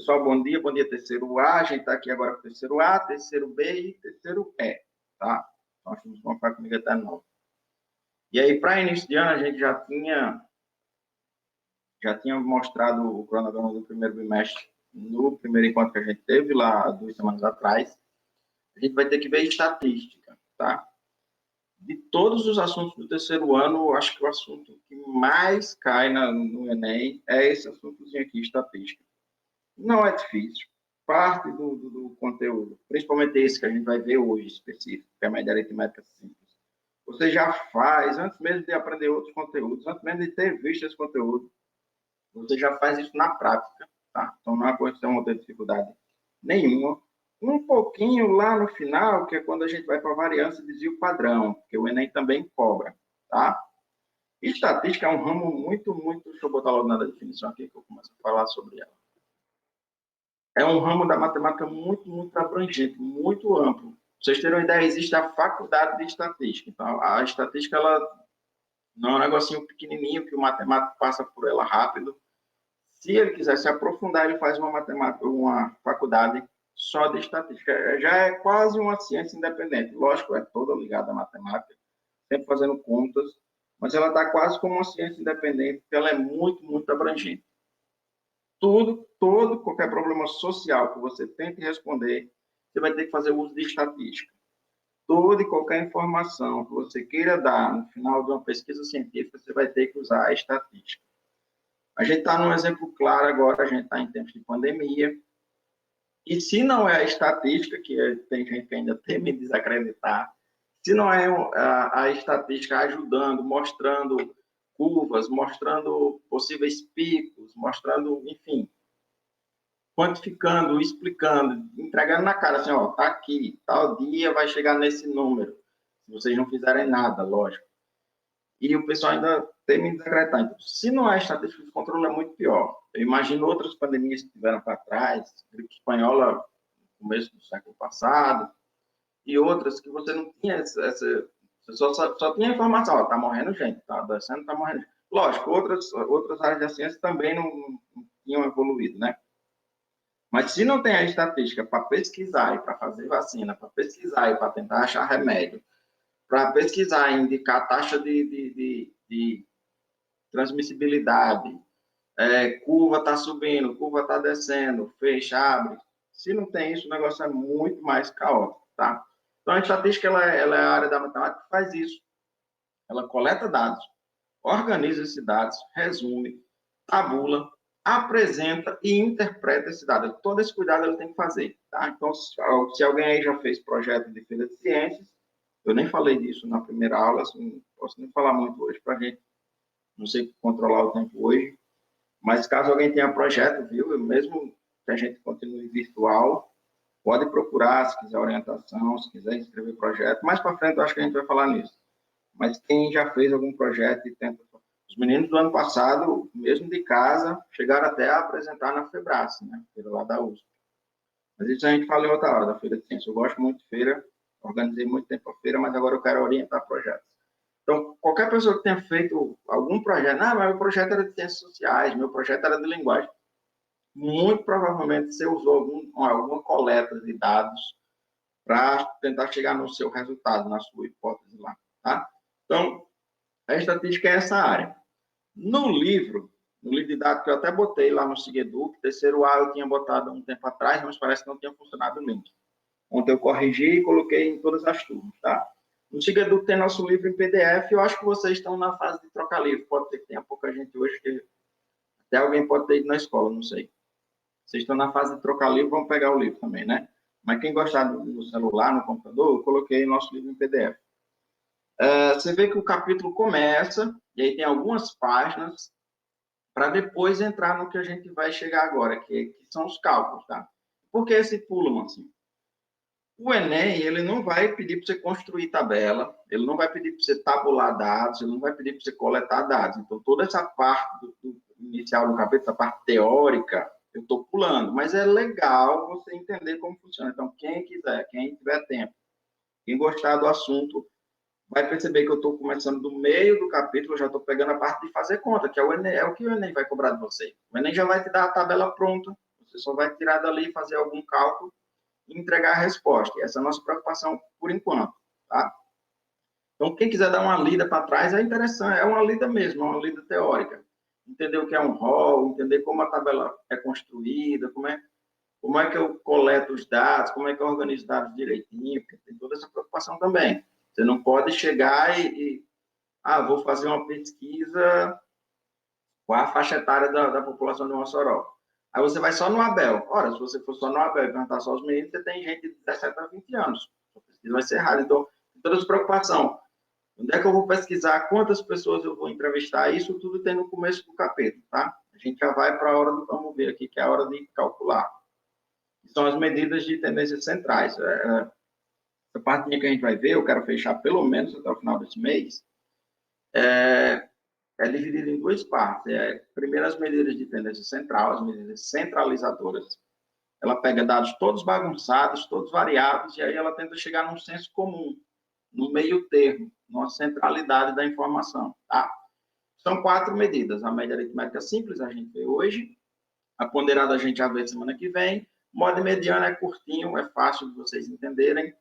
Pessoal, bom dia, terceiro A. A gente está aqui agora com o terceiro A, terceiro B e terceiro E, tá? Então, nós vamos comprar comigo até 9. E aí, para início de ano, a gente já tinha mostrado o cronograma do primeiro bimestre no primeiro encontro que a gente teve, lá 2 semanas atrás. A gente vai ter que ver estatística, tá? De todos os assuntos do terceiro ano, eu acho que o assunto que mais cai no Enem é esse assuntozinho aqui, estatística. Não é difícil. Parte do conteúdo, principalmente esse que a gente vai ver hoje específico, que é a média aritmética simples, você já faz, antes mesmo de aprender outros conteúdos, antes mesmo de ter visto esse conteúdo, você já faz isso na prática, tá? Então não é coisa que você não ter dificuldade nenhuma. Um pouquinho lá no final, que é quando a gente vai para a variância e desvio padrão, porque o Enem também cobra, tá? Estatística é um ramo muito, deixa eu botar logo na definição aqui, que eu começo a falar sobre ela. É um ramo da matemática muito abrangente, muito amplo. Pra vocês terem uma ideia, existe a faculdade de estatística. Então, a estatística, ela não é um negocinho pequenininho que o matemático passa por ela rápido. Se ele quiser se aprofundar, ele faz uma faculdade só de estatística. Já é quase uma ciência independente. Lógico, é toda ligada à matemática, sempre fazendo contas, mas ela está quase como uma ciência independente, porque ela é muito abrangente. Qualquer problema social que você tente responder, você vai ter que fazer uso de estatística. Toda e qualquer informação que você queira dar no final de uma pesquisa científica, você vai ter que usar a estatística. A gente está num exemplo claro agora, a gente está em tempos de pandemia, e se não é a estatística, tem gente que ainda teme desacreditar, se não é a estatística ajudando, mostrando curvas, mostrando possíveis picos, mostrando, enfim, quantificando, explicando, entregando na cara, assim, ó, tá aqui, tal dia vai chegar nesse número, se vocês não fizerem nada, lógico. E o pessoal ainda tem me desacreditar. Então, se não é estatística de controle, é muito pior. Eu imagino outras pandemias que tiveram para trás, gripe espanhola no começo do século passado, e outras que você não tinha você só tinha informação, ó, tá morrendo gente, tá adoecendo, tá morrendo gente. Lógico, outras áreas da ciência também não tinham evoluído, né? Mas se não tem a estatística para pesquisar e para fazer vacina, para pesquisar e para tentar achar remédio, para pesquisar e indicar taxa de transmissibilidade, curva está subindo, curva está descendo, fecha, abre. Se não tem isso, o negócio é muito mais caótico, tá? Então, a estatística ela é a área da matemática que faz isso. Ela coleta dados, organiza esses dados, resume, tabula, apresenta e interpreta esse dado. Todo esse cuidado ele tem que fazer, tá? Então, se alguém aí já fez projeto de feira de ciências, eu nem falei disso na primeira aula, assim, não posso nem falar muito hoje para a gente, não sei controlar o tempo hoje, mas caso alguém tenha projeto, viu, mesmo que a gente continue virtual, pode procurar, se quiser orientação, se quiser escrever projeto. Mais para frente, eu acho que a gente vai falar nisso. Mas quem já fez algum projeto e tenta... Os meninos do ano passado, mesmo de casa, chegaram até a apresentar na Febrace, né? Feira lá da USP. Mas isso a gente fala em outra hora, da Feira de Ciência. Eu gosto muito de feira, organizei muito tempo a feira, mas agora eu quero orientar projetos. Então, qualquer pessoa que tenha feito algum projeto, mas meu projeto era de ciências sociais, meu projeto era de linguagem, muito provavelmente você usou alguma coleta de dados para tentar chegar no seu resultado, na sua hipótese lá, tá? Então, a estatística é essa área. No livro didático, eu até botei lá no SIGEDUC, terceiro A eu tinha botado um tempo atrás, mas parece que não tinha funcionado o link. Ontem eu corrigi e coloquei em todas as turmas, tá? No SIGEDUC tem nosso livro em PDF, eu acho que vocês estão na fase de trocar livro, pode ser que tenha pouca gente hoje, que até alguém pode ter ido na escola, não sei. Vocês estão na fase de trocar livro, vão pegar o livro também, né? Mas quem gostar do celular, no computador, eu coloquei nosso livro em PDF. Você vê que o capítulo começa, e aí tem algumas páginas, para depois entrar no que a gente vai chegar agora, que são os cálculos, tá? Por que esse pulo, assim? O Enem, ele não vai pedir para você construir tabela, ele não vai pedir para você tabular dados, ele não vai pedir para você coletar dados. Então, toda essa parte do inicial do capítulo, essa parte teórica, eu estou pulando, mas é legal você entender como funciona. Então, quem quiser, quem tiver tempo, quem gostar do assunto, vai perceber que eu estou começando do meio do capítulo, eu já estou pegando a parte de fazer conta, que é o Enem, é o que o Enem vai cobrar de você. O Enem já vai te dar a tabela pronta, Você só vai tirar dali, fazer algum cálculo e entregar a resposta. E essa é a nossa preocupação por enquanto, tá? Então, quem quiser dar uma lida para trás, é interessante, é uma lida mesmo, é uma lida teórica. Entender o que é um rol, entender como a tabela é construída, como é que eu coleto os dados, como é que eu organizo os dados direitinho, porque tem toda essa preocupação também. Você não pode chegar vou fazer uma pesquisa com a faixa etária da população de Mossoró. Aí você vai só no Abel. Ora, se você for só no Abel e perguntar só aos meninos, você tem gente de 17 a 20 anos. A pesquisa vai ser errada. Então, tem toda essa preocupação. Onde é que eu vou pesquisar? Quantas pessoas eu vou entrevistar? Isso tudo tem no começo do capítulo, tá? A gente já vai para a hora do vamos ver aqui, que é a hora de calcular. São as medidas de tendências centrais. Essa partinha que a gente vai ver, eu quero fechar pelo menos até o final desse mês, é dividido em duas partes. Primeiro, as medidas de tendência central, as medidas centralizadoras. Ela pega dados todos bagunçados, todos variados, e aí ela tenta chegar num senso comum, no meio termo, numa centralidade da informação, tá? São 4 medidas. A média aritmética simples, a gente vê hoje. A ponderada a gente já vê semana que vem. Modo mediano é curtinho, é fácil de vocês entenderem.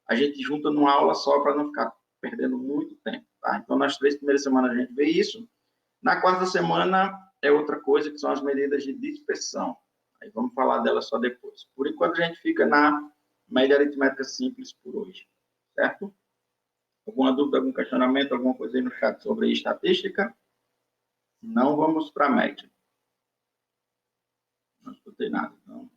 A gente junta numa aula só para não ficar perdendo muito tempo, tá? Então, nas 3 primeiras semanas a gente vê isso. Na 4ª semana é outra coisa, que são as medidas de dispersão. Aí vamos falar delas só depois. Por enquanto, a gente fica na média aritmética simples por hoje, certo? Alguma dúvida, algum questionamento, alguma coisa aí no chat sobre estatística? Não vamos para a média. Não escutei nada, então.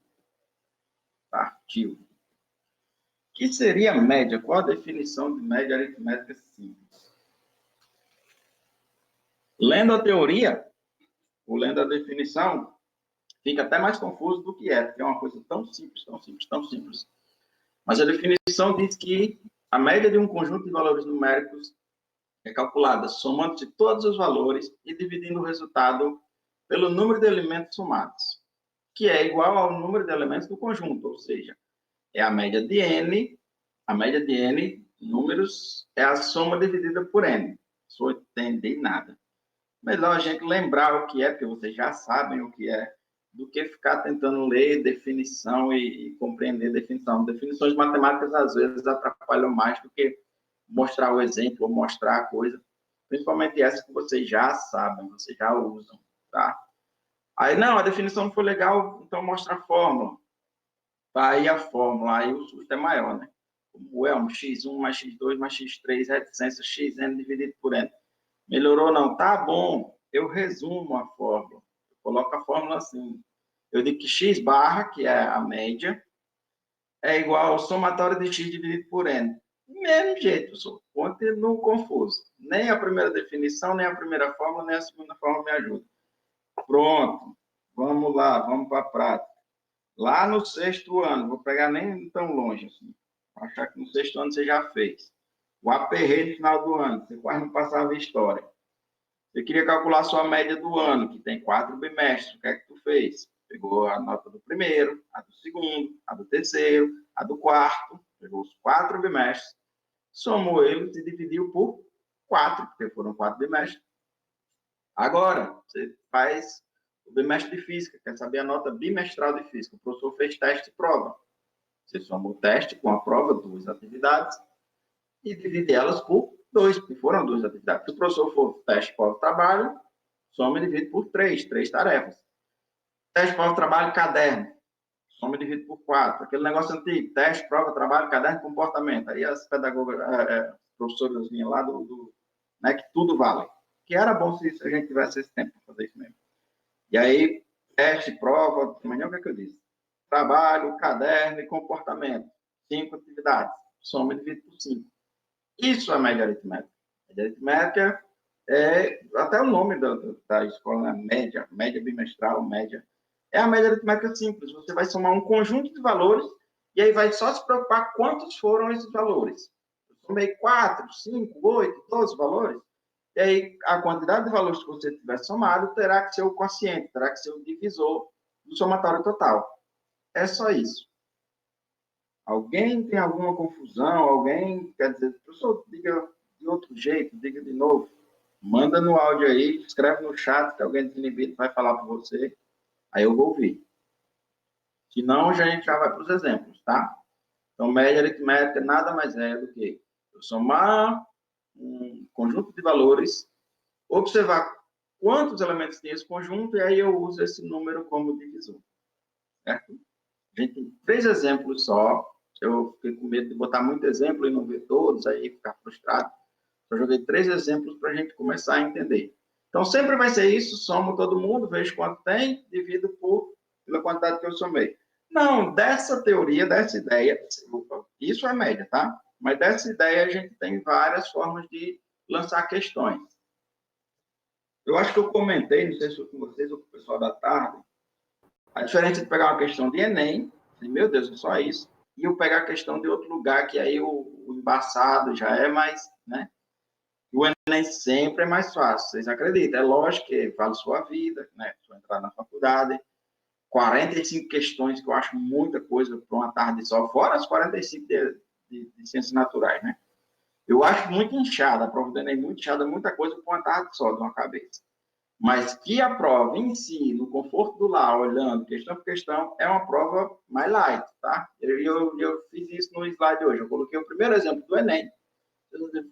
Partiu. O que seria média? Qual a definição de média aritmética simples? Lendo a teoria, ou lendo a definição, fica até mais confuso do que porque é uma coisa tão simples, tão simples, tão simples. Mas a definição diz que a média de um conjunto de valores numéricos é calculada somando-se todos os valores e dividindo o resultado pelo número de elementos somados, que é igual ao número de elementos do conjunto, ou seja, é a média de n números é a soma dividida por n. Só entender nada. Melhor a gente lembrar o que é, porque vocês já sabem o que é, do que ficar tentando ler definição e compreender definição. Definições matemáticas, às vezes, atrapalham mais do que mostrar o exemplo ou mostrar a coisa. Principalmente essa que vocês já sabem, vocês já usam, tá? Aí, não, a definição não foi legal, então mostra a fórmula. Aí a fórmula, aí o susto é maior, né? Como é um x1 mais x2 mais x3, reticência xn dividido por n. Melhorou não? Tá bom, eu resumo a fórmula. Eu coloco a fórmula assim. Eu digo que x barra, que é a média, é igual ao somatório de x dividido por n. Mesmo jeito, pessoal. Continuo confuso. Nem a primeira definição, nem a primeira fórmula, nem a segunda fórmula me ajuda. Pronto. Vamos lá, vamos para a prática. Lá no 6º ano, vou pegar nem tão longe assim. Vou achar que no 6º ano você já fez. O aperreio no final do ano, você quase não passava história. Você queria calcular sua média do ano, que tem 4 bimestres. O que é que tu fez? Pegou a nota do primeiro, a do segundo, a do terceiro, a do quarto, pegou os 4 bimestres, somou eles e dividiu por 4, porque foram 4 bimestres. Agora, você faz o bimestre de física, quer saber a nota bimestral de física. O professor fez teste e prova. Você soma o teste com a prova, 2 atividades, e divide elas por 2, porque foram 2 atividades. Se o professor for teste, prova, trabalho, soma e divide por 3 tarefas. Teste, prova, trabalho, caderno, soma e divide por 4. Aquele negócio antigo, teste, prova, trabalho, caderno, comportamento. Aí as pedagogas, professoras vinham lá né, que tudo vale. Que era bom se a gente tivesse esse tempo para fazer isso mesmo. E aí, teste, prova, amanhã o que é que eu disse? Trabalho, caderno e comportamento. 5 atividades. Soma e divide por 5. Isso é média aritmética. Média aritmética é até o nome da escola, né? Média bimestral, média. É a média aritmética simples. Você vai somar um conjunto de valores e aí vai só se preocupar quantos foram esses valores. Eu somei 4, 5, 8, 12 valores. E aí, a quantidade de valores que você tiver somado terá que ser o quociente, terá que ser o divisor do somatório total. É só isso. Alguém tem alguma confusão? Alguém quer dizer, professor, diga de outro jeito, diga de novo. Manda no áudio aí, escreve no chat que alguém desinibido vai falar para você. Aí eu vou ouvir. Senão, a gente já vai para os exemplos, tá? Então, média aritmética nada mais é do que eu somar um conjunto de valores, observar quantos elementos tem esse conjunto, e aí eu uso esse número como divisor, certo? A gente tem 3 exemplos só. Eu fiquei com medo de botar muito exemplo e não ver todos, aí ficar frustrado. Eu joguei 3 exemplos para a gente começar a entender. Então, sempre vai ser isso, somo todo mundo, vejo quanto tem, divido pela quantidade que eu somei. Não, dessa teoria, dessa ideia, isso é média, tá? Mas dessa ideia a gente tem várias formas de lançar questões. Eu acho que eu comentei, não sei se foi com vocês ou com o pessoal da tarde, a diferença de pegar uma questão de Enem, meu Deus, é só isso, e eu pegar a questão de outro lugar, que aí o embaçado já é mais, né? O Enem sempre é mais fácil, vocês acreditam? É lógico que vale sua vida, né? Sua entrar na faculdade, 45 questões, que eu acho muita coisa para uma tarde só, fora as 45 de ciências naturais, né? Eu acho muito inchada, a prova do Enem muito inchada, muita coisa para uma tarde só, de uma cabeça. Mas que a prova em si, no conforto do lar, olhando questão por questão, é uma prova mais light, tá? Eu fiz isso no slide hoje. Eu coloquei o primeiro exemplo do Enem.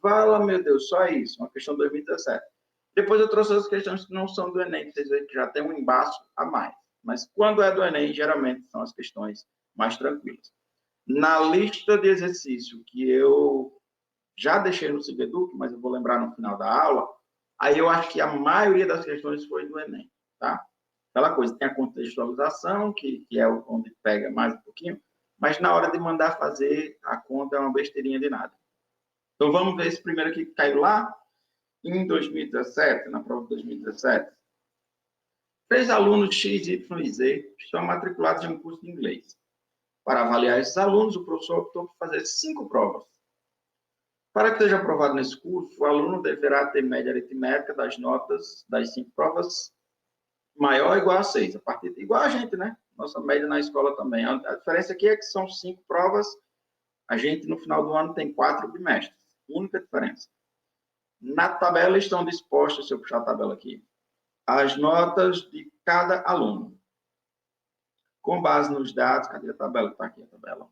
Fala, meu Deus, só isso, uma questão de 2017. Depois eu trouxe as questões que não são do Enem, que vocês veem que já tem um embaço a mais. Mas quando é do Enem, geralmente são as questões mais tranquilas. Na lista de exercício que eu já deixei no Cibeduc, mas eu vou lembrar no final da aula, aí eu acho que a maioria das questões foi do Enem, tá? Aquela coisa, tem a contextualização, que é onde pega mais um pouquinho, mas na hora de mandar fazer, a conta é uma besteirinha de nada. Então, vamos ver esse primeiro aqui que caiu lá, em 2017, na prova de 2017. 3 alunos X, Y e Z estão matriculados em um curso de inglês. Para avaliar esses alunos, o professor optou por fazer 5 provas. Para que seja aprovado nesse curso, o aluno deverá ter média aritmética das notas das 5 provas maior ou igual a 6. A partir de, igual a gente, né? Nossa média na escola também. A diferença aqui é que são 5 provas, a gente no final do ano tem 4 bimestres. Única diferença. Na tabela estão dispostas, se eu puxar a tabela aqui, as notas de cada aluno. Com base nos dados, cadê a tabela? Está aqui a tabela.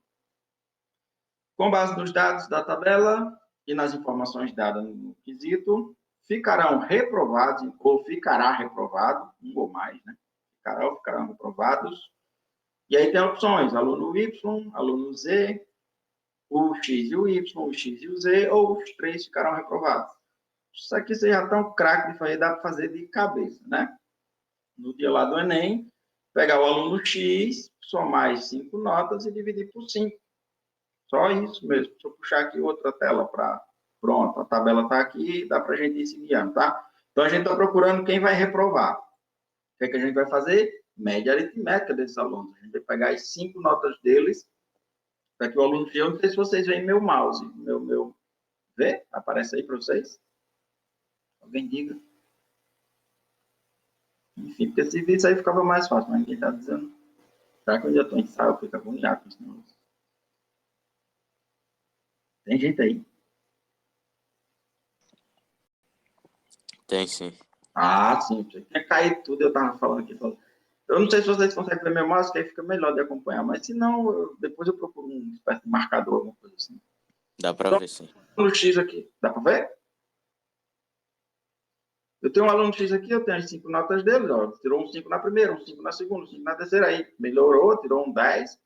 Com base nos dados da tabela e nas informações dadas no quesito, ficarão reprovados, ou ficará reprovado, um ou mais, né? Ficarão reprovados. E aí tem opções, aluno Y, aluno Z, o X e o Y, o X e o Z, ou os 3 ficarão reprovados. Isso aqui vocês já estão craque de fazer, dá para fazer de cabeça, né? No dia lá do Enem, pegar o aluno X, somar as 5 notas e dividir por 5. Só isso mesmo. Deixa eu puxar aqui outra tela para... Pronto, a tabela está aqui, dá para a gente ir se guiando, tá? Então, a gente está procurando quem vai reprovar. O que é que a gente vai fazer? Média aritmética desses alunos. A gente vai pegar as 5 notas deles, para que o aluno... Eu não sei se vocês veem meu mouse. Vê? Aparece aí para vocês? Alguém diga. Enfim, porque se visse aí ficava mais fácil, mas ninguém está dizendo. Será que eu já estou em sala? Eu fico agoniado com isso. Não. Tem gente aí? Tem sim. Ah, sim. Tinha caído tudo, eu estava falando aqui. Eu não sei se vocês conseguem ver meu mouse, que aí fica melhor de acompanhar, mas se não, depois eu procuro um espécie de marcador, alguma coisa assim. Dá para Então, ver sim. no X aqui, dá para ver? Eu tenho um aluno X aqui, eu tenho as 5 notas dele, ó, tirou um 5 na primeira, um 5 na segunda, um 5 na terceira, aí melhorou, tirou um 10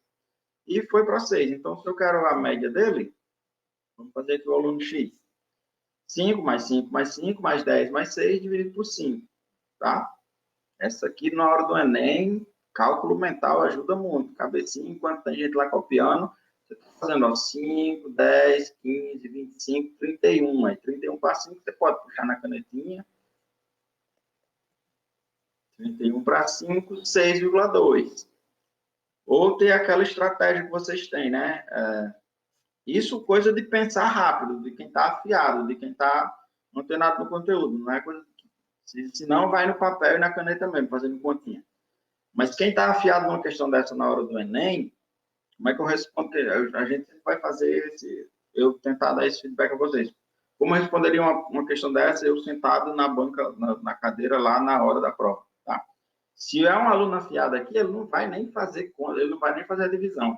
e foi para 6. Então, se eu quero a média dele, vamos fazer aqui o aluno X. 5 mais 5 mais 5 mais 10 mais 6 dividido por 5, tá? Essa aqui, na hora do Enem, cálculo mental ajuda muito. Cabecinha, enquanto tem gente lá copiando, você está fazendo ó, 5, 10, 15, 25, 31. Aí 31 para 5, você pode puxar na canetinha. 31 para 5, 6,2. Ou ter aquela estratégia que vocês têm, né? Isso coisa de pensar rápido, de quem está afiado, de quem está antenado no conteúdo. Não é coisa se não, vai no papel e na caneta mesmo, fazendo continha. Mas quem está afiado numa questão dessa na hora do Enem, como é que eu respondo? A gente vai fazer eu tentar dar esse feedback a vocês. Como eu responderia uma questão dessa, eu sentado na banca, na cadeira lá na hora da prova, tá? Se é um aluno afiado aqui, ele não vai nem fazer conta, ele não vai nem fazer a divisão.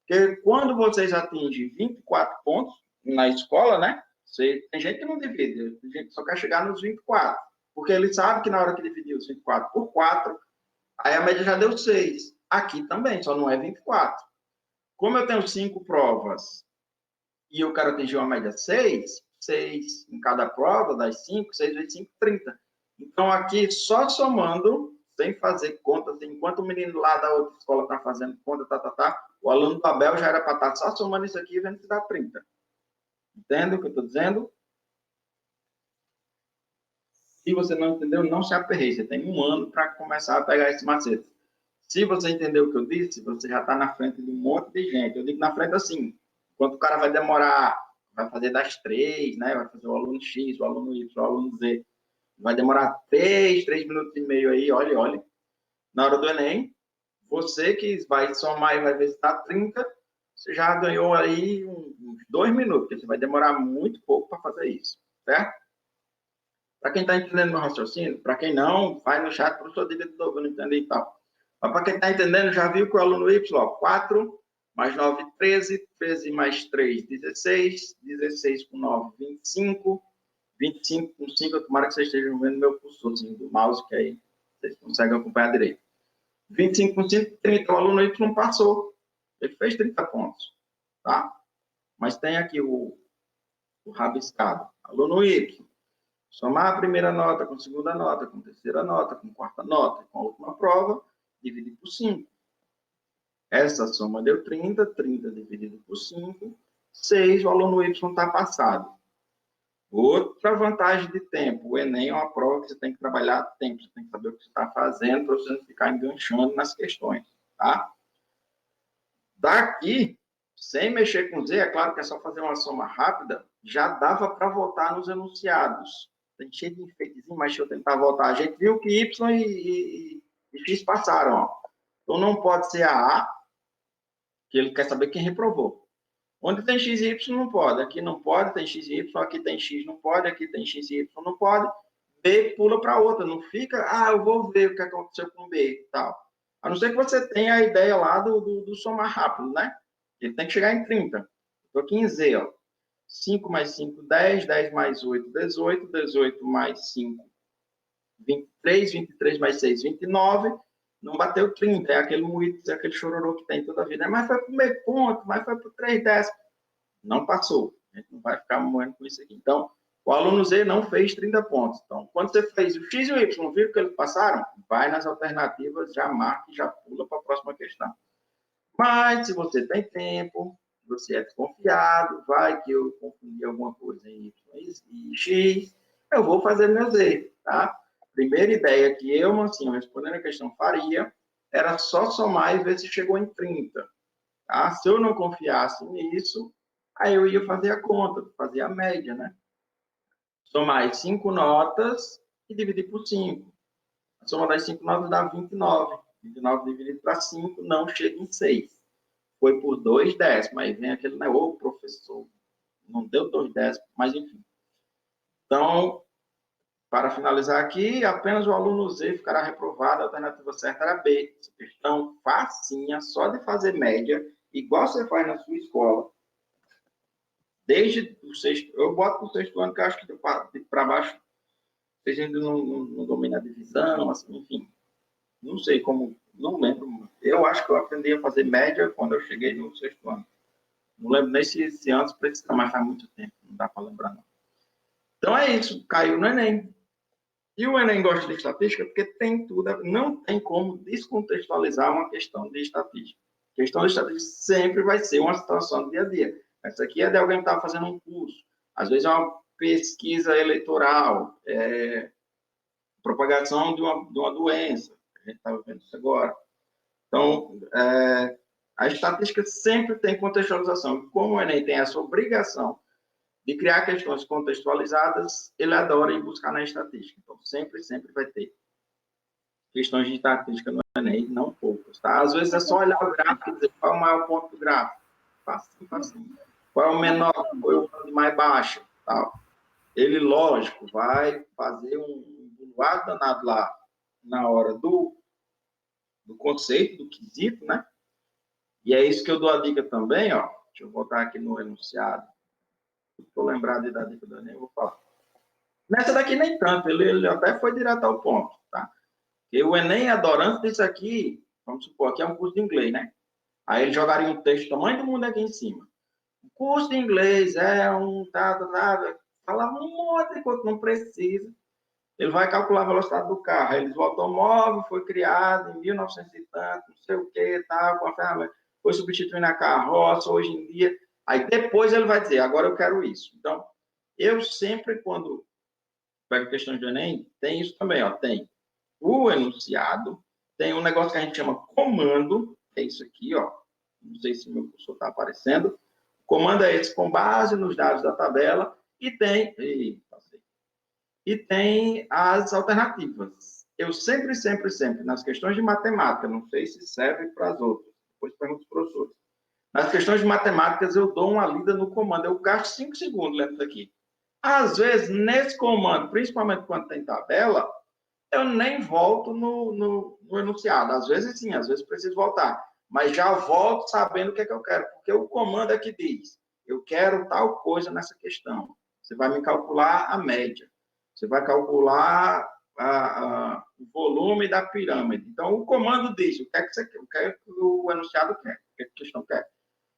Porque quando vocês atingem 24 pontos na escola, né? Tem gente que não divide, tem gente que só quer chegar nos 24. Porque ele sabe que na hora que dividir os 24 por 4, aí a média já deu 6. Aqui também, só não é 24. Como eu tenho 5 provas e eu quero atingir uma média 6 em cada prova, das 5, 6 vezes 5, 30. Então, aqui, só somando, sem fazer conta, enquanto o menino lá da outra escola está fazendo conta, o aluno do Abel já era para estar só somando isso aqui e vendo se dá 30. Entende o que eu estou dizendo? Se você não entendeu, não se aperreie. Você tem um ano para começar a pegar esse macete. Se você entendeu o que eu disse, você já está na frente de um monte de gente. Eu digo na frente assim, enquanto o cara vai demorar, vai fazer das 3, né? Vai fazer o aluno X, o aluno Y, o aluno Z. Vai demorar 3 minutos e meio aí, olha. Na hora do Enem, você que vai somar e vai ver se está 30, você já ganhou aí uns 2 minutos, porque você vai demorar muito pouco para fazer isso, certo? Para quem está entendendo meu raciocínio, para quem não, vai no chat, professor, diga de novo, eu não entendi e tal. Mas para quem está entendendo, já viu que o aluno Y, ó, 4 mais 9, 13, 13 mais 3, 16, 16 com 9, 25, 25 com 5, tomara que vocês estejam vendo meu cursorzinho do mouse, que aí vocês conseguem acompanhar direito. 25 com 5, 30, o aluno Y passou. Ele fez 30 pontos, tá? Mas tem aqui o rabiscado. Aluno Y, somar a primeira nota com a segunda nota, com a terceira nota, com a quarta nota, com a última prova, dividir por 5. Essa soma deu 30, 30 dividido por 5, 6, o aluno Y está passado. Outra vantagem de tempo, o Enem é uma prova que você tem que trabalhar tempo, você tem que saber o que você está fazendo para você não ficar enganchando nas questões, tá? Daqui, sem mexer com Z, é claro que é só fazer uma soma rápida, já dava para voltar nos enunciados. Tem cheio de enfeitezinho, mas deixa eu tentar voltar. A gente viu que Y e X passaram, ó. Então não pode ser a A, que ele quer saber quem reprovou. Onde tem X e Y não pode. Aqui não pode, tem X e Y, aqui tem X não pode, aqui tem X e Y não pode. B pula para outra, não fica, eu vou ver o que aconteceu com B e tal. A não ser que você tenha a ideia lá do somar rápido, né? Ele tem que chegar em 30. Estou aqui em Z, ó. 5 mais 5, 10, 10 mais 8, 18, 18 mais 5, 23, 23 mais 6, 29, não bateu 30, é aquele moído, é aquele chororô que tem toda a vida. Mas foi para o meio ponto, mas foi para 3 décimos. Não passou. A gente não vai ficar moendo com isso aqui. Então, o aluno Z não fez 30 pontos. Então, quando você fez o X e o Y, viram que eles passaram? Vai nas alternativas, já marca e já pula para a próxima questão. Mas, se você tem tempo, se você é desconfiado, vai que eu confundi alguma coisa em Y e X, eu vou fazer meu Z, tá? Primeira ideia que eu, assim, respondendo a questão, faria era só somar e ver se chegou em 30. Tá? Se eu não confiasse nisso, aí eu ia fazer a conta, fazer a média, né? Somar as 5 notas e dividir por 5. A soma das 5 notas dá 29. 29 dividido para 5 não chega em 6. Foi por 2 décimos. Aí vem aquele, né? Ô, professor, não deu 2 décimos, mas enfim. Então, para finalizar aqui, apenas o aluno Z ficará reprovado, a alternativa certa era B. Essa questão facinha, só de fazer média, igual você faz na sua escola. Desde o sexto, eu boto no sexto ano, que eu acho que para baixo, vocês ainda não domina a divisão, assim, enfim. Não sei como, não lembro. Eu acho que eu aprendi a fazer média quando eu cheguei no sexto ano. Não lembro nem se antes precisa, mas faz muito tempo, não dá para lembrar, não. Então é isso, caiu no Enem. E o Enem gosta de estatística porque tem tudo, não tem como descontextualizar uma questão de estatística. A questão de estatística sempre vai ser uma situação do dia a dia. Essa aqui é de alguém que está fazendo um curso. Às vezes é uma pesquisa eleitoral, propagação de uma doença. A gente está vendo isso agora. Então, a estatística sempre tem contextualização. Como o Enem tem essa obrigação de criar questões contextualizadas, ele adora ir buscar na estatística. Então, sempre vai ter questões de estatística no Enem, não poucas, tá? Às vezes é só olhar o gráfico e dizer qual é o maior ponto do gráfico. Facinho. Qual é o menor, qual é o mais baixo, tal. Ele, lógico, vai fazer um bululado danado lá, na hora do conceito, do quesito, né? E é isso que eu dou a dica também, ó. Deixa eu voltar aqui no enunciado. Estou lembrado da dica do Enem, vou falar. Nessa daqui nem tanto, ele até foi direto ao ponto, tá? Porque o Enem, adorando disso aqui, vamos supor, aqui é um curso de inglês, né? Aí ele jogaria um texto do tamanho do mundo aqui em cima. O curso de inglês é um... falava um monte de coisa que não precisa. Ele vai calcular a velocidade do carro. Aí eles, o automóvel foi criado em 1900 e tanto, não sei o que, tal, com a ferramenta, foi substituindo a carroça, hoje em dia. Aí depois ele vai dizer, agora eu quero isso. Então, eu sempre, quando pego questões do Enem, tem isso também, ó, tem o enunciado, tem um negócio que a gente chama comando, que é isso aqui, ó, não sei se o meu cursor está aparecendo. O comando é esse com base nos dados da tabela e tem as alternativas. Eu sempre, nas questões de matemática, não sei se serve para as outras, depois pergunto para os professores. Nas questões de matemáticas, eu dou uma lida no comando, eu gasto 5 segundos lendo isso aqui. Às vezes, nesse comando, principalmente quando tem tabela, eu nem volto no enunciado. Às vezes, sim, às vezes preciso voltar. Mas já volto sabendo o que é que eu quero, porque o comando é que diz, eu quero tal coisa nessa questão. Você vai me calcular a média. Você vai calcular o volume da pirâmide. Então, o comando diz o que é que você quer, o que é que o enunciado quer, o que é que a questão quer.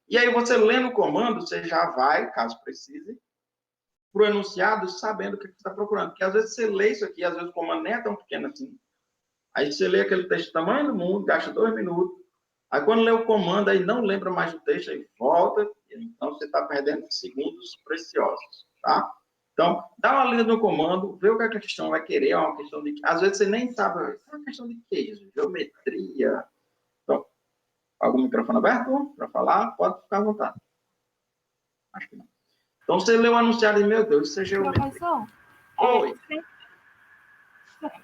E aí, você lendo o comando, você já vai, caso precise, para o enunciado sabendo o que você está procurando. Porque às vezes você lê isso aqui, às vezes o comando nem é tão pequeno assim. Aí você lê aquele texto do tamanho do mundo, gasta 2 minutos. Aí quando lê o comando, aí não lembra mais do texto, aí volta. Então você está perdendo segundos preciosos, tá? Então, dá uma lida no comando, vê o que a questão vai querer, é uma questão de... Às vezes você nem sabe, é uma questão de quê? Geometria. Então, algum microfone aberto para falar? Pode ficar à vontade. Acho que não. Então, você leu o anunciado e, meu Deus, isso é geometria. Professor, Oi.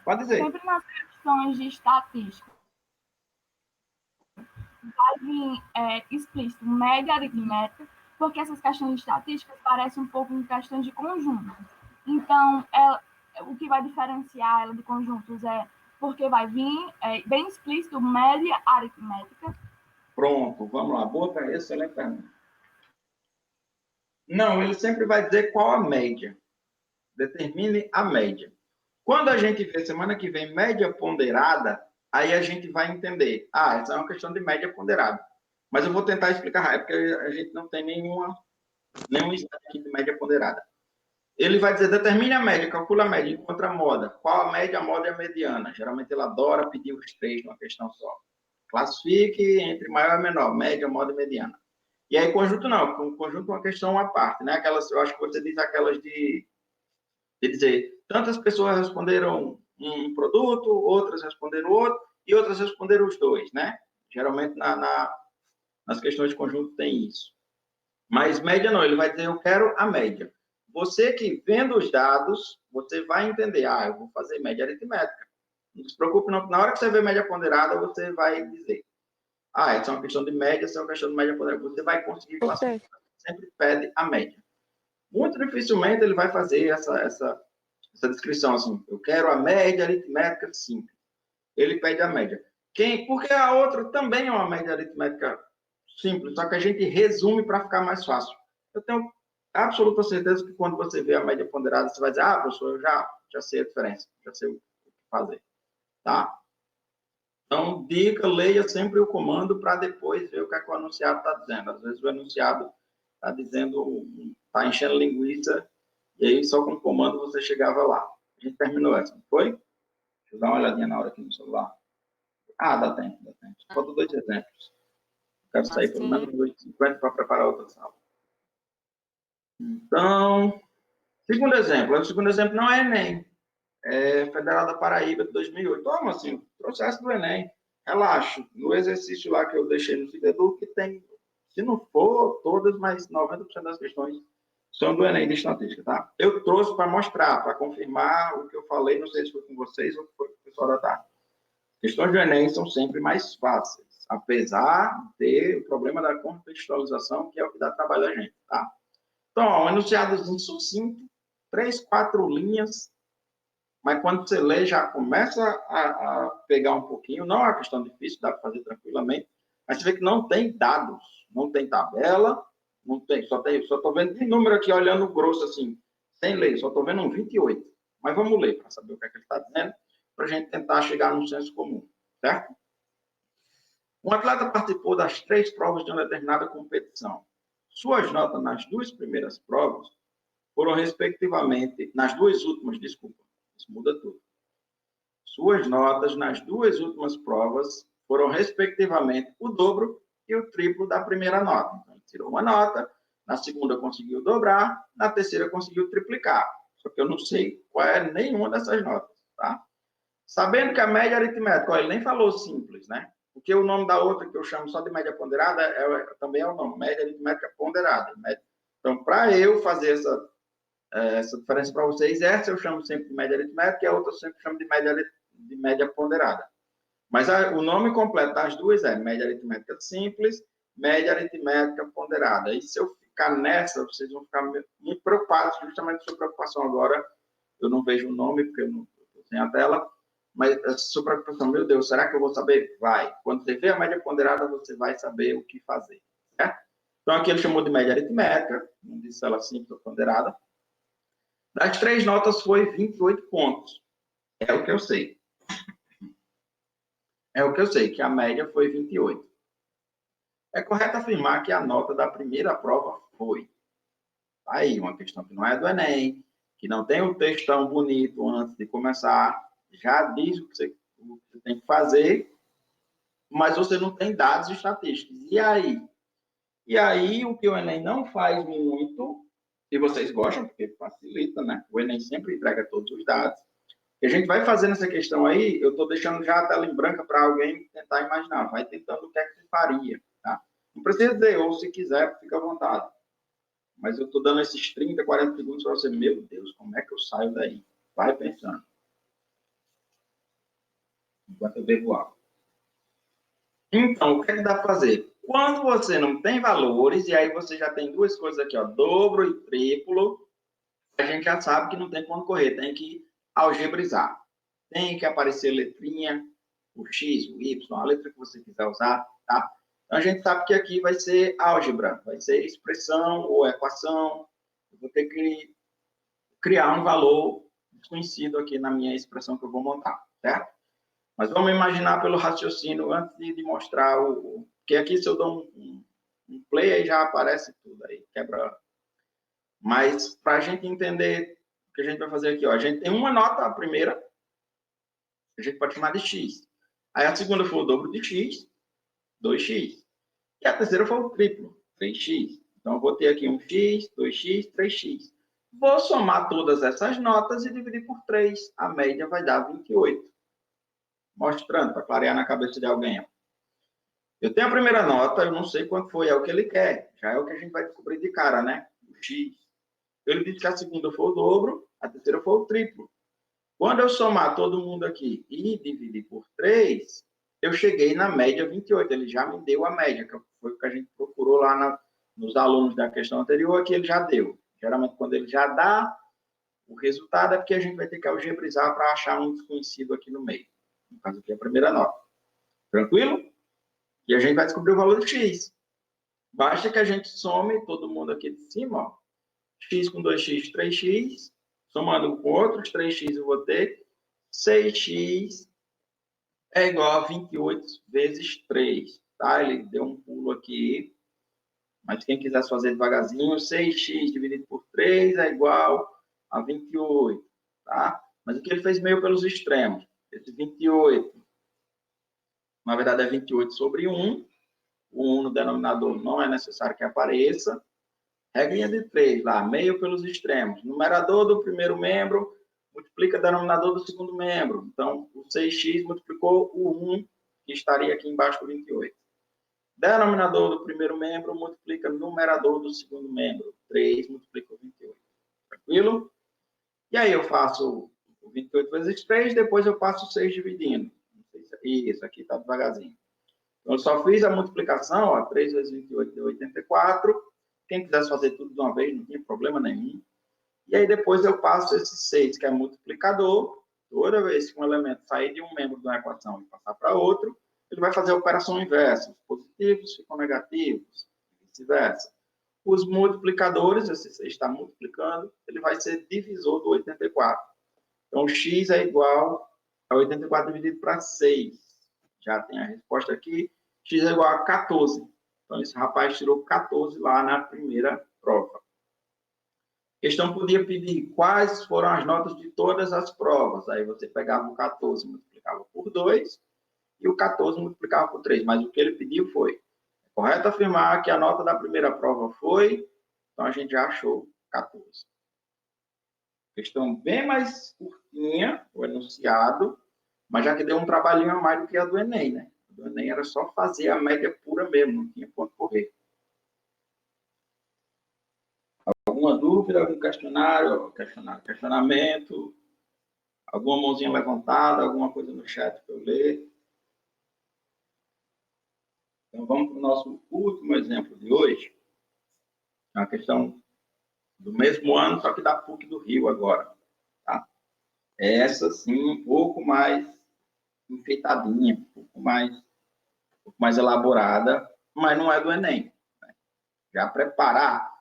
Pode dizer. Sempre nas questões de estatística, vai vir explícito média aritmética, porque essas questões de estatística parecem um pouco em questões de conjuntos. Então, o que vai diferenciar ela de conjuntos é porque vai vir bem explícito média aritmética. Pronto, vamos lá. Boa para excelente pergunta. Não, ele sempre vai dizer qual a média. Determine a média. Quando a gente vê semana que vem média ponderada, aí a gente vai entender. Ah, essa é uma questão de média ponderada. Mas eu vou tentar explicar rápido, porque a gente não tem nenhum instante aqui de média ponderada. Ele vai dizer, determine a média, calcula a média, encontra a moda. Qual a média, a moda e a mediana? Geralmente ele adora pedir os três numa questão só. Classifique entre maior e menor, média, moda e mediana. E aí conjunto não, conjunto é uma questão à parte, né? Aquelas, eu acho que você diz aquelas de dizer, tantas pessoas responderam um produto, outras responderam outro, e outras responderam os dois, né? Geralmente nas questões de conjunto tem isso. Mas média não, ele vai dizer, eu quero a média. Você que vendo os dados, você vai entender, eu vou fazer média aritmética. Não se preocupe, não, na hora que você vê média ponderada, você vai dizer, essa é uma questão de média, essa é uma questão de média ponderada. Você vai conseguir classificar. Sempre pede a média. Muito dificilmente ele vai fazer essa descrição assim, eu quero a média aritmética simples. Ele pede a média. Porque a outra também é uma média aritmética simples, só que a gente resume para ficar mais fácil. Eu tenho absoluta certeza que quando você vê a média ponderada, você vai dizer, professor, eu já sei a diferença, já sei o que fazer. Tá? Então, dica, leia sempre o comando para depois ver o que, o anunciado está dizendo. Às vezes o enunciado está dizendo, está enchendo linguiça, e aí só com o comando você chegava lá. A gente terminou essa, não foi? Deixa eu dar uma olhadinha na hora aqui no celular. Dá tempo. Faltam 2 exemplos. Quero sair pelo menos 2h50 para preparar outra sala. Então, segundo exemplo. O segundo exemplo não é Enem. É Federal da Paraíba de 2008. Toma, assim, processo do Enem. Relaxa. No exercício lá que eu deixei no Cidedu, que tem, se não for todas, mas 90% das questões são do Enem de estatística, tá? Eu trouxe para mostrar, para confirmar o que eu falei, não sei se foi com vocês ou foi com o pessoal da tarde. Questões do Enem são sempre mais fáceis, apesar de ter o problema da contextualização, que é o que dá trabalho a gente, tá? Então, um enunciadozinho sucinto, 3, 4 linhas, mas quando você lê, já começa a pegar um pouquinho. Não é uma questão difícil, dá para fazer tranquilamente, mas você vê que não tem dados, não tem tabela, não tem, só estou vendo de número aqui, olhando grosso assim, sem ler, só estou vendo um 28. Mas vamos ler para saber o que é que ele está dizendo, para a gente tentar chegar num senso comum, certo? Um atleta participou das 3 provas de uma determinada competição. Suas notas nas 2 primeiras provas foram, respectivamente, nas 2 últimas, desculpa, isso muda tudo. Suas notas nas 2 últimas provas foram, respectivamente, o dobro e o triplo da primeira nota. Então, ele tirou uma nota, na segunda conseguiu dobrar, na terceira conseguiu triplicar. Só que eu não sei qual é nenhuma dessas notas, tá? Sabendo que a média aritmética, ó, ele nem falou simples, né? Porque o nome da outra, que eu chamo só de média ponderada, também é o nome, média aritmética ponderada. Então, para eu fazer essa diferença para vocês, essa eu chamo sempre de média aritmética e a outra eu sempre chamo de média ponderada. Mas o nome completo das duas é média aritmética simples, média aritmética ponderada. E se eu ficar nessa, vocês vão ficar muito preocupados, justamente sua preocupação agora, eu não vejo o nome, porque eu não estou sem a tela, mas a sua preocupação, meu Deus, será que eu vou saber? Vai. Quando você vê a média ponderada, você vai saber o que fazer, certo? Então, aqui ele chamou de média aritmética, não disse se ela simples ou ponderada. Das 3 notas foi 28 pontos. É o que eu sei. É o que eu sei, que a média foi 28. É correto afirmar que a nota da primeira prova foi. Aí, uma questão que não é do Enem, que não tem um texto tão bonito antes de começar, já diz o que você tem que fazer, mas você não tem dados estatísticos. E aí? E aí, o que o Enem não faz muito, e vocês gostam, porque facilita, né? O Enem sempre entrega todos os dados. E a gente vai fazendo essa questão aí, eu estou deixando já a tela em branca para alguém tentar imaginar. Vai tentando o que é que você faria, tá? Não precisa dizer, ou se quiser, fica à vontade. Mas eu estou dando esses 30, 40 segundos para você, meu Deus, como é que eu saio daí? Vai pensando. Enquanto eu bebo água. Então, o que é que dá para fazer? Quando você não tem valores, e aí você já tem 2 coisas aqui, ó, dobro e triplo, a gente já sabe que não tem como correr, tem que algebrizar. Tem que aparecer letrinha, o X, o Y, a letra que você quiser usar, tá? Então, a gente sabe que aqui vai ser álgebra, vai ser expressão ou equação. Eu vou ter que criar um valor desconhecido aqui na minha expressão que eu vou montar, certo? Mas vamos imaginar pelo raciocínio antes de mostrar o... Porque aqui se eu dou um play, aí já aparece tudo aí, quebra. Mas para a gente entender o que a gente vai fazer aqui, ó, a gente tem uma nota, a primeira, a gente pode chamar de x. Aí a segunda foi o dobro de x, 2x. E a terceira foi o triplo, 3x. Então, eu vou ter aqui um x, 2x, 3x. Vou somar todas essas notas e dividir por 3. A média vai dar 28. Mostrando, para clarear na cabeça de alguém. Eu tenho a primeira nota, eu não sei quanto foi, é o que ele quer. Já é o que a gente vai descobrir de cara, né? O x. Ele disse que a segunda foi o dobro, a terceira foi o triplo. Quando eu somar todo mundo aqui e dividir por 3, eu cheguei na média 28. Ele já me deu a média, que foi o que a gente procurou lá nos alunos da questão anterior, aqui ele já deu. Geralmente, quando ele já dá, o resultado é porque a gente vai ter que algebrizar para achar um desconhecido aqui no meio. No caso aqui, a primeira nota. Tranquilo? E a gente vai descobrir o valor de x. Basta que a gente some todo mundo aqui de cima, ó. X com 2x, 3x. Somando com outros 3x, eu vou ter 6x é igual a 28 vezes 3. Tá? Ele deu um pulo aqui. Mas quem quiser fazer devagarzinho, 6x dividido por 3 é igual a 28. Tá? Mas aqui ele fez meio pelos extremos. Esse 28, na verdade, é 28 sobre 1. O 1 no denominador não é necessário que apareça. Regrinha de 3, lá, meio pelos extremos. Numerador do primeiro membro multiplica o denominador do segundo membro. Então, o 6x multiplicou o 1, que estaria aqui embaixo do 28. Denominador do primeiro membro multiplica o numerador do segundo membro. 3 multiplica o 28. Tranquilo? E aí eu faço o 28 vezes 3, depois eu passo o 6 dividindo. Isso aqui está devagarzinho. Então, eu só fiz a multiplicação, ó, 3 vezes 28 deu 84. Quem quisesse fazer tudo de uma vez, não tinha problema nenhum. E aí depois eu passo esse 6, que é multiplicador, Toda vez que um elemento sair de um membro de uma equação e passar para outro, ele vai fazer a operação inversa. Os positivos ficam negativos, e vice-versa. Os multiplicadores, se você está multiplicando, ele vai ser divisor do 84. Então, x é igual a 84 dividido para 6. Já tem a resposta aqui. X é igual a 14. Então, esse rapaz tirou 14 lá na primeira prova. A questão podia pedir quais foram as notas de todas as provas. Aí você pegava o 14 e multiplicava por 2 e o 14 multiplicava por 3. Mas o que ele pediu foi: é correto afirmar que a nota da primeira prova foi... Então, a gente já achou 14. Questão bem mais curtinha, o enunciado, mas já que deu um trabalhinho a mais do que a do Enem, né? A do Enem era só fazer a média pura mesmo, não tinha ponto correr. Alguma dúvida, algum questionamento, alguma mãozinha levantada, alguma coisa no chat para eu ler? Então, vamos para o nosso último exemplo de hoje. É uma questão do mesmo ano, só que da PUC do Rio agora. Tá? Essa, sim, um pouco mais enfeitadinha, um pouco mais elaborada, mas não é do Enem. Né? Já preparar.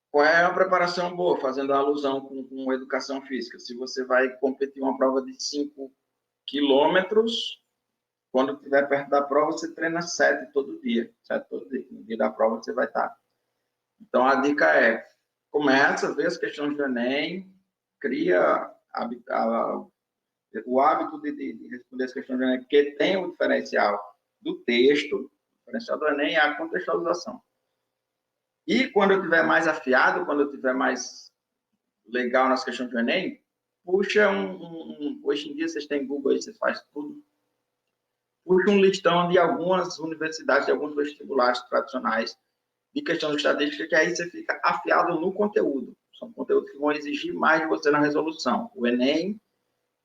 Qual é a preparação boa? Fazendo alusão com educação física. Se você vai competir uma prova de 5 quilômetros, quando estiver perto da prova, você treina 7 todo dia. 7 todo dia. No dia da prova, você vai estar. Então, a dica é: começa a ver as questões do Enem, cria o hábito de responder as questões do Enem, porque tem o diferencial do texto, o diferencial do Enem é a contextualização. E quando eu estiver mais afiado, quando eu estiver mais legal nas questões do Enem, puxa hoje em dia vocês têm Google aí, vocês fazem tudo. Puxa um listão de algumas universidades, de alguns vestibulares tradicionais de questão de estatística, que aí você fica afiado no conteúdo. São conteúdos que vão exigir mais de você na resolução. O Enem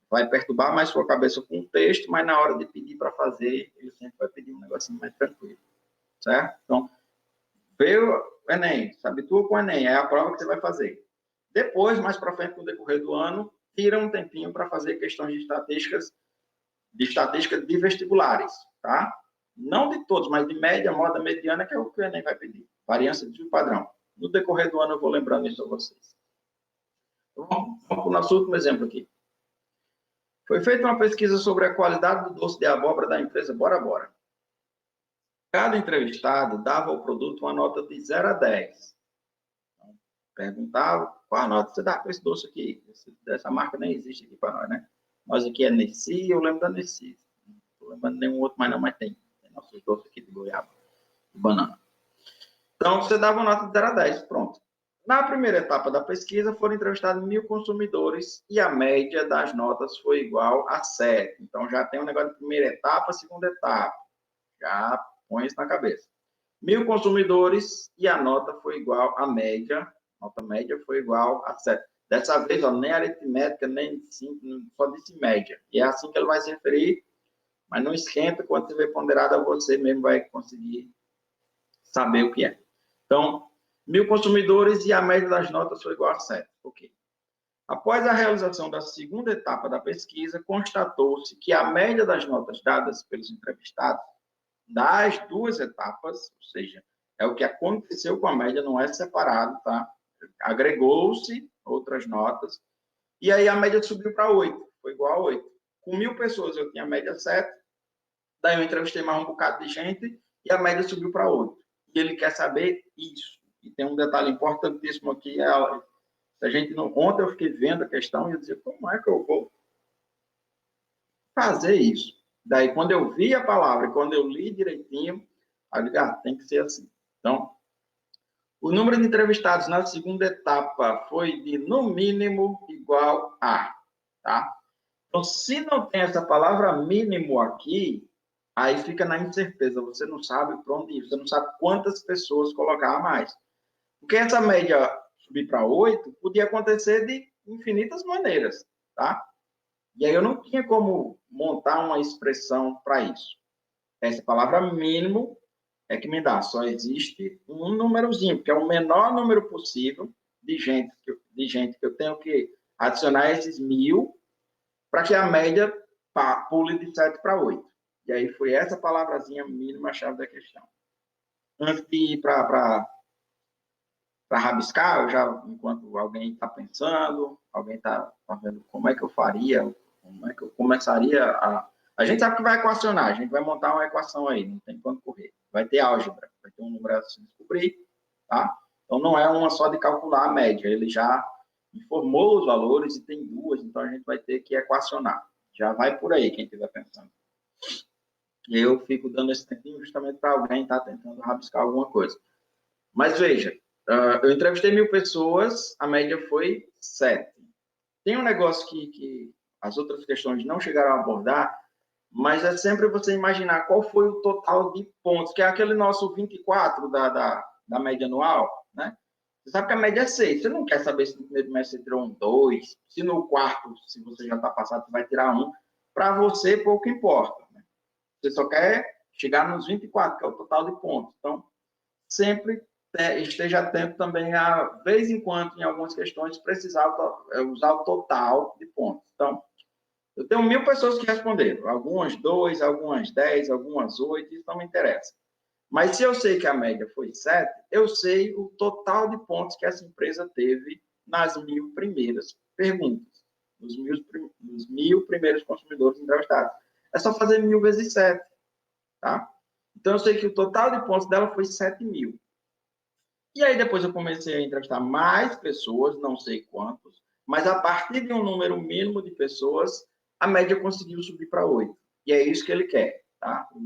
vai perturbar mais sua cabeça com o texto, mas na hora de pedir para fazer, ele sempre vai pedir um negocinho mais tranquilo. Certo? Então, vê o Enem, se habitua com o Enem, é a prova que você vai fazer. Depois, mais para frente, no decorrer do ano, tira um tempinho para fazer questões de estatística de vestibulares, tá? Não de todos, mas de média, moda, mediana, que é o que o Enem vai pedir. Variância de padrão. No decorrer do ano, eu vou lembrando isso a vocês. Então, vamos para o nosso último exemplo aqui. Foi feita uma pesquisa sobre a qualidade do doce de abóbora da empresa Bora Bora. Cada entrevistado dava ao produto uma nota de 0 a 10. Então, perguntava qual a nota você dá para esse doce aqui. Essa marca nem existe aqui para nós, né? Nós aqui é Nessi, eu lembro da Nessi. Não estou lembrando nenhum outro, mas não, mas tem. Tem nossos doces aqui de goiaba, de banana. Então, você dava uma nota de 0 a 10, pronto. Na primeira etapa da pesquisa, foram entrevistados 1.000 consumidores e a média das notas foi igual a 7. Então, já tem um negócio de primeira etapa, segunda etapa. Já põe isso na cabeça. 1.000 consumidores e a nota foi igual à média. A nota média foi igual a 7. Dessa vez, ó, nem aritmética, nem simples, só disse média. E é assim que ele vai se referir, mas não esquenta, quando você ver ponderada, você mesmo vai conseguir saber o que é. Então, 1.000 consumidores e a média das notas foi igual a 7. Ok. Após a realização da segunda etapa da pesquisa, constatou-se que a média das notas dadas pelos entrevistados das duas etapas, ou seja, é o que aconteceu com a média, não é separado, tá? Agregou-se outras notas, e aí a média subiu para 8, foi igual a 8. Com 1.000 pessoas eu tinha a média 7, daí eu entrevistei mais um bocado de gente, e a média subiu para 8. E ele quer saber isso. E tem um detalhe importantíssimo aqui, se a gente não... Ontem eu fiquei vendo a questão e eu dizia, como é que eu vou fazer isso? Daí, quando eu vi a palavra, quando eu li direitinho, eu digo, tem que ser assim. Então, o número de entrevistados na segunda etapa foi de, no mínimo, igual a, tá? Então, se não tem essa palavra mínimo aqui, aí fica na incerteza, você não sabe para onde ir, você não sabe quantas pessoas colocar a mais. Porque essa média subir para 8 podia acontecer de infinitas maneiras, tá? E aí eu não tinha como montar uma expressão para isso. Essa palavra mínimo é que me dá. Só existe um númerozinho, que é o menor número possível de gente que eu tenho que adicionar esses 1.000 para que a média pule de 7 para 8. E aí foi essa palavrazinha mínima a chave da questão. Antes de ir para rabiscar, eu já, enquanto alguém está pensando, alguém está vendo como é que eu faria, como é que eu começaria a... A gente sabe que vai equacionar, a gente vai montar uma equação aí, não tem quanto correr. Vai ter álgebra, vai ter um número a se descobrir, tá? Então, não é uma só de calcular a média, ele já informou os valores e tem duas, então a gente vai ter que equacionar. Já vai por aí, quem estiver pensando. Eu fico dando esse tempinho justamente para alguém estar tentando rabiscar alguma coisa. Mas veja, eu entrevistei 1.000 pessoas, a média foi 7. Tem um negócio que as outras questões não chegaram a abordar, mas é sempre você imaginar qual foi o total de pontos, que é aquele nosso 24 da média anual, né? Você sabe que a média é 6. Você não quer saber se no primeiro mês você tirou um 2, se no quarto, se você já está passado, você vai tirar 1. Para você, pouco importa. Né? Você só quer chegar nos 24, que é o total de pontos. Então, sempre esteja atento também a vez em quando, em algumas questões, precisar usar o total de pontos. Então, eu tenho 1.000 pessoas que responderam. Algumas 2, algumas 10, algumas 8, isso não me interessa. Mas se eu sei que a média foi 7, eu sei o total de pontos que essa empresa teve nas 1.000 primeiras perguntas, nos 1.000 primeiros consumidores entrevistados. É só fazer 1.000 vezes 7, tá? Então, eu sei que o total de pontos dela foi 7.000. E aí, depois eu comecei a entrevistar mais pessoas, não sei quantos, mas a partir de um número mínimo de pessoas, a média conseguiu subir para 8. E é isso que ele quer, tá? O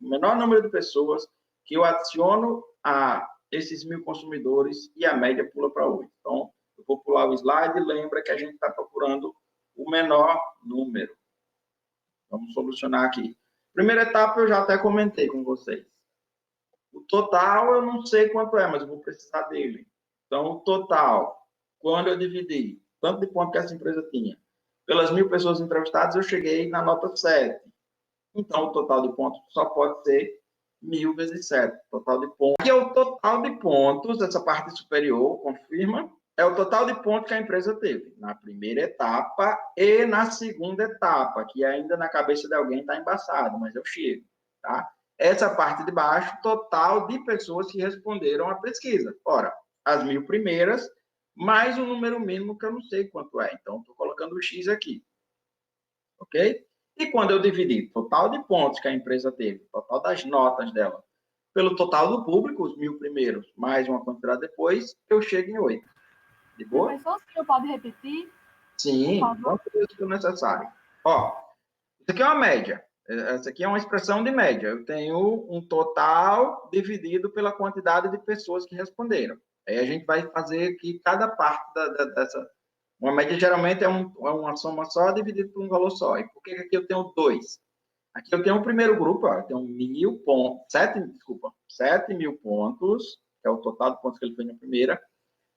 menor número de pessoas que eu adiciono a esses 1.000 consumidores e a média pula para 8. Então, eu vou pular o slide e lembra que a gente está procurando o menor número. Vamos solucionar aqui. Primeira etapa eu já até comentei com vocês. O total eu não sei quanto é, mas eu vou precisar dele. Então, o total, quando eu dividi tanto de ponto que essa empresa tinha, pelas 1.000 pessoas entrevistadas, eu cheguei na nota 7. Então, o total de pontos só pode ser 1.000 vezes 7. Total de pontos. E é o total de pontos, essa parte superior, confirma, é o total de pontos que a empresa teve na primeira etapa e na segunda etapa, que ainda na cabeça de alguém está embaçado, mas eu chego, tá? Essa parte de baixo, total de pessoas que responderam à pesquisa. Ora, as 1.000 primeiras, mais um número mínimo que eu não sei quanto é. Então, estou colocando o X aqui. Ok? E quando eu dividi o total de pontos que a empresa teve, o total das notas dela, pelo total do público, os 1.000 primeiros, mais uma quantidade depois, eu chego em 8. De boa? Professor, o senhor pode repetir? Sim, quanto isso for necessário. Ó, isso aqui é uma média. Essa aqui é uma expressão de média. Eu tenho um total dividido pela quantidade de pessoas que responderam. Aí a gente vai fazer aqui cada parte dessa. Uma média geralmente é uma soma só dividida por um valor só. E por que aqui eu tenho 2? Aqui eu tenho o primeiro grupo, ó, eu tenho 1.000 pontos, 7.000 pontos, que é o total de pontos que ele fez na primeira,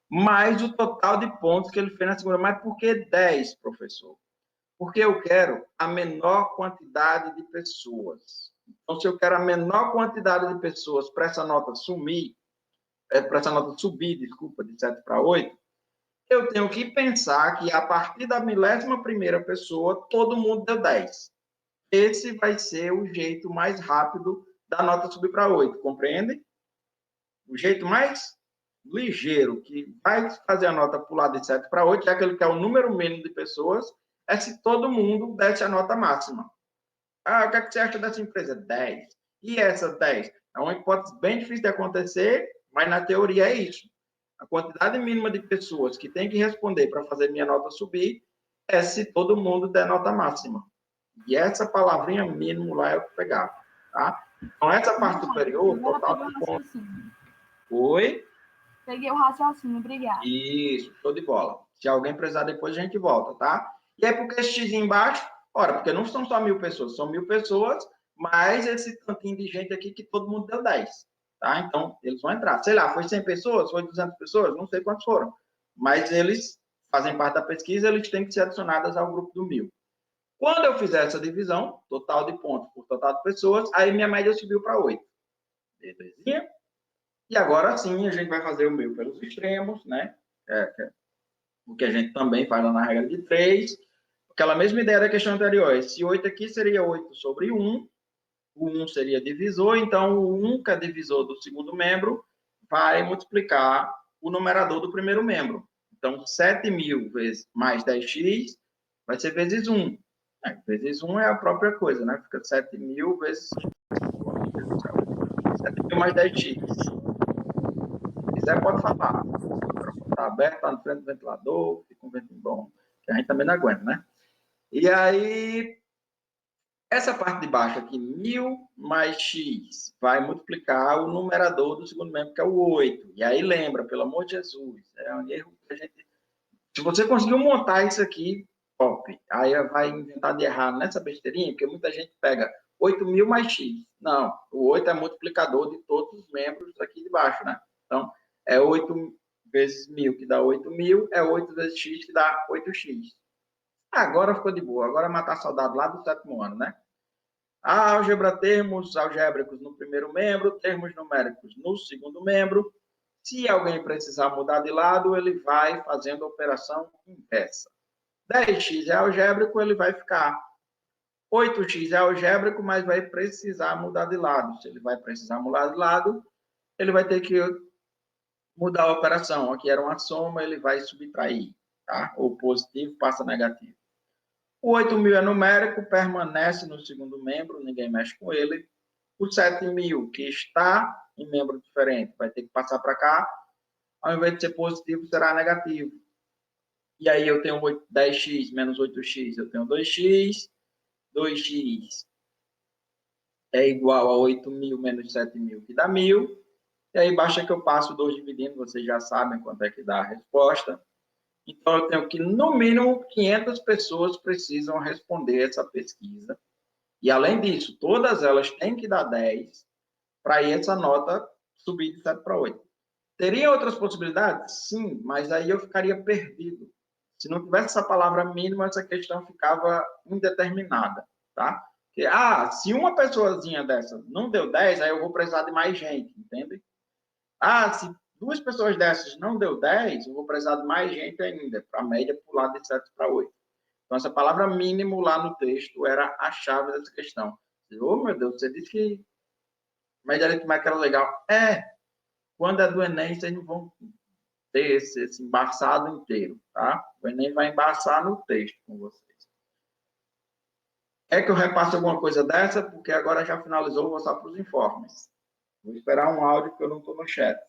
mais o total de pontos que ele fez na segunda. Mas por que 10, professor? Porque eu quero a menor quantidade de pessoas. Então, se eu quero a menor quantidade de pessoas para essa nota subir, de 7 para 8, eu tenho que pensar que a partir da 11ª pessoa, todo mundo deu 10. Esse vai ser o jeito mais rápido da nota subir para 8, compreende? O jeito mais ligeiro que vai fazer a nota pular de 7 para 8, já que ele quer o número mínimo de pessoas, é se todo mundo desse a nota máxima. Ah, o que, é que você acha dessa empresa? 10. E essa 10? É uma hipótese bem difícil de acontecer, mas na teoria é isso. A quantidade mínima de pessoas que tem que responder para fazer minha nota subir é se todo mundo der nota máxima. E essa palavrinha mínimo lá é o que pegava, tá? Então, essa parte superior, total de pontos. Oi? Peguei o raciocínio, obrigada. Isso, show de bola. Se alguém precisar depois, a gente volta, tá? E aí, por que esse X embaixo? Ora, porque não são só 1.000 pessoas, são 1.000 pessoas, mais esse tantinho de gente aqui que todo mundo deu 10, tá? Então, eles vão entrar. Sei lá, foi 100 pessoas, foi 200 pessoas, não sei quantos foram. Mas eles fazem parte da pesquisa, eles têm que ser adicionados ao grupo do 1.000. Quando eu fizer essa divisão, total de pontos por total de pessoas, aí minha média subiu para 8. Belezinha? E agora sim, a gente vai fazer o 1.000 pelos extremos, né? O que a gente também faz lá na regra de 3. aquela mesma ideia da questão anterior. Esse 8 aqui seria 8 sobre 1. O 1 seria divisor, então o 1, que é divisor do segundo membro, vai multiplicar o numerador do primeiro membro. Então, 7.000 vezes mais 10x vai ser vezes 1. Vezes 1 é a própria coisa, né? Fica 7.000 vezes... 7.000 mais 10x. Se quiser, pode falar. Está aberto, está na frente do ventilador, fica um ventinho bom, que a gente também não aguenta, né? E aí, essa parte de baixo aqui, 1.000 mais x, vai multiplicar o numerador do segundo membro, que é o 8. E aí, lembra, pelo amor de Jesus, é um erro que a gente... Se você conseguiu montar isso aqui, top. Aí vai inventar de errar nessa besteirinha, porque muita gente pega 8.000 mais x. Não, o 8 é multiplicador de todos os membros aqui de baixo, né? Então, é 8 vezes 1.000, que dá 8.000, é 8 vezes x, que dá 8x. Agora ficou de boa. Agora matar saudade lá do 7º ano, né? A álgebra, termos algébricos no primeiro membro, termos numéricos no segundo membro. Se alguém precisar mudar de lado, ele vai fazendo a operação inversa. 10x é algébrico, ele vai ficar. 8x é algébrico, mas vai precisar mudar de lado. Se ele vai precisar mudar de lado, ele vai ter que mudar a operação. Aqui era uma soma, ele vai subtrair, tá? O positivo passa negativo. O 8.000 é numérico, permanece no segundo membro, ninguém mexe com ele. O 7.000, que está em membro diferente, vai ter que passar para cá. Ao invés de ser positivo, será negativo. E aí eu tenho 10x menos 8x, eu tenho 2x. 2x é igual a 8.000 menos 7.000, que dá 1.000. E aí basta que eu passo 2 dividindo, vocês já sabem quanto é que dá a resposta. Então, eu tenho que, no mínimo, 500 pessoas precisam responder essa pesquisa. E, além disso, todas elas têm que dar 10 para aí essa nota subir de 7 para 8. Teria outras possibilidades? Sim, mas aí eu ficaria perdido. Se não tivesse essa palavra mínima, essa questão ficava indeterminada, tá? Porque, se uma pessoazinha dessa não deu 10, aí eu vou precisar de mais gente, entende? Se 2 pessoas dessas não deu 10, eu vou precisar de mais gente ainda, para a média pular de 7 para 8. Então, essa palavra mínimo lá no texto era a chave dessa questão. Meu Deus, você disse que média aritmética era legal. Quando é do Enem, vocês não vão ter esse embaçado inteiro, tá? O Enem vai embaçar no texto com vocês. É que eu repasso alguma coisa dessa, porque agora já finalizou, vou passar para os informes. Vou esperar um áudio, porque eu não estou no chat.